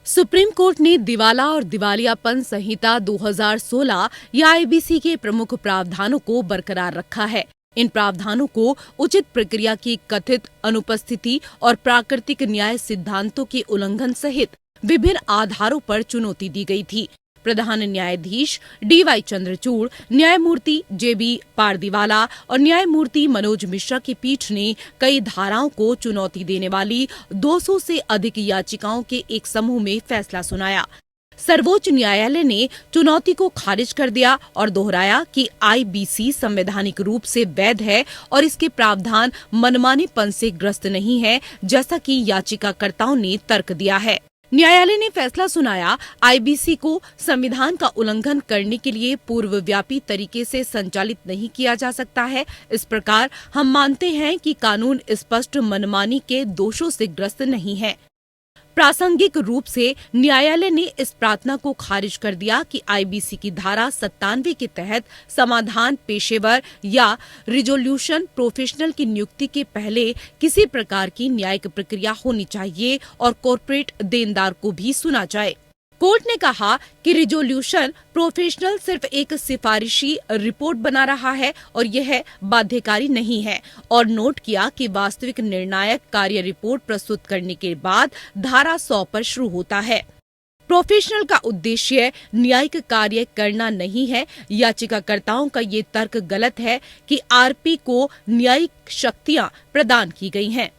Supreme court ने दिवाला और दिवालियापन संहिता 2016 या आईबीसी के प्रमुख प्रावधानों को बरकरार रखा है। इन प्रावधानों को उचित प्रक्रिया की कथित अनुपस्थिति और प्राकृतिक न्याय सिद्धांतों के उल्लंघन सहित विभिन्न आधारों पर चुनौती दी गई थी। प्रधान न्यायाधीश DY चंद्रचूड़, न्यायमूर्ति JB पारदीवाला और न्यायमूर्ति मनोज मिश्रा की पीठ ने कई धाराओं को चुनौती देने वाली 200 से अधिक याचिकाओं के एक समूह में फैसला सुनाया। सर्वोच्च न्यायालय ने चुनौती को खारिज कर दिया और दोहराया कि आईबीसी संवैधानिक रूप से वैध है और इसके प्रावधान मनमानेपन से ग्रस्त नहीं है, जैसा कि याचिकाकर्ताओं ने तर्क दिया है। न्यायालय ने फैसला सुनाया, आईबीसी को संविधान का उल्लंघन करने के लिए पूर्वव्यापी तरीके से संचालित नहीं किया जा सकता है। इस प्रकार हम मानते हैं कि कानून स्पष्ट मनमानी के दोषों से ग्रस्त नहीं है। प्रासंगिक रूप से न्यायालय ने इस प्रार्थना को खारिज कर दिया कि आईबीसी की धारा 97 के तहत समाधान पेशेवर या रिजोल्यूशन प्रोफेशनल की नियुक्ति के पहले किसी प्रकार की न्यायिक प्रक्रिया होनी चाहिए और कॉर्पोरेट देनदार को भी सुना जाए। कोर्ट ने कहा कि रिजोल्यूशन प्रोफेशनल सिर्फ एक सिफारिशी रिपोर्ट बना रहा है और यह बाध्यकारी नहीं है, और नोट किया कि वास्तविक निर्णायक कार्य रिपोर्ट प्रस्तुत करने के बाद धारा 100 पर शुरू होता है। प्रोफेशनल का उद्देश्य न्यायिक कार्य करना नहीं है। याचिकाकर्ताओं का ये तर्क गलत है कि आरपी को न्यायिक शक्तियां प्रदान की गई हैं।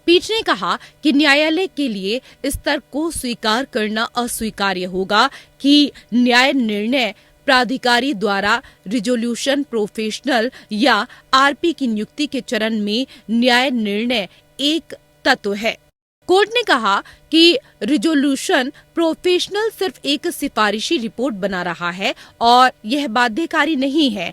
पीठ ने कहा कि न्यायालय के लिए इस तर्क को स्वीकार करना अस्वीकार्य होगा कि न्याय निर्णय प्राधिकारी द्वारा रिजोल्यूशन प्रोफेशनल या आरपी की नियुक्ति के चरण में न्याय निर्णय एक तत्व है। कोर्ट ने कहा कि रिजोल्यूशन प्रोफेशनल सिर्फ एक सिफारिशी रिपोर्ट बना रहा है और यह बाध्यकारी नहीं है,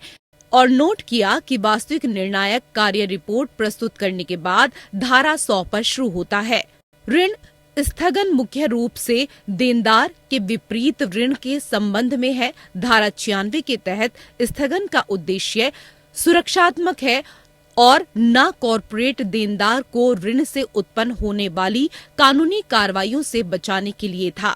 और नोट किया कि वास्तविक निर्णायक कार्य रिपोर्ट प्रस्तुत करने के बाद धारा 100 पर शुरू होता है। ऋण स्थगन मुख्य रूप से देनदार के विपरीत ऋण के संबंध में है। धारा 96 के तहत स्थगन का उद्देश्य सुरक्षात्मक है और न कॉर्पोरेट देनदार को ऋण से उत्पन्न होने वाली कानूनी कार्रवाइयों से बचाने के लिए था।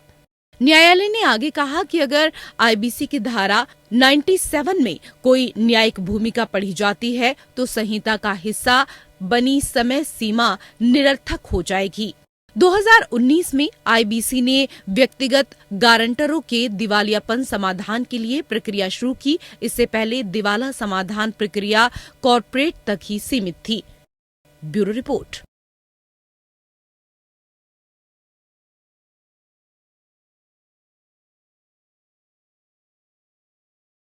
न्यायालय ने आगे कहा कि अगर आईबीसी की धारा 97 में कोई न्यायिक भूमिका पढ़ी जाती है तो संहिता का हिस्सा बनी समय सीमा निरर्थक हो जाएगी। 2019 में आईबीसी ने व्यक्तिगत गारंटरों के दिवालियापन समाधान के लिए प्रक्रिया शुरू की। इससे पहले दिवाला समाधान प्रक्रिया कॉर्पोरेट तक ही सीमित थी। Bureau report.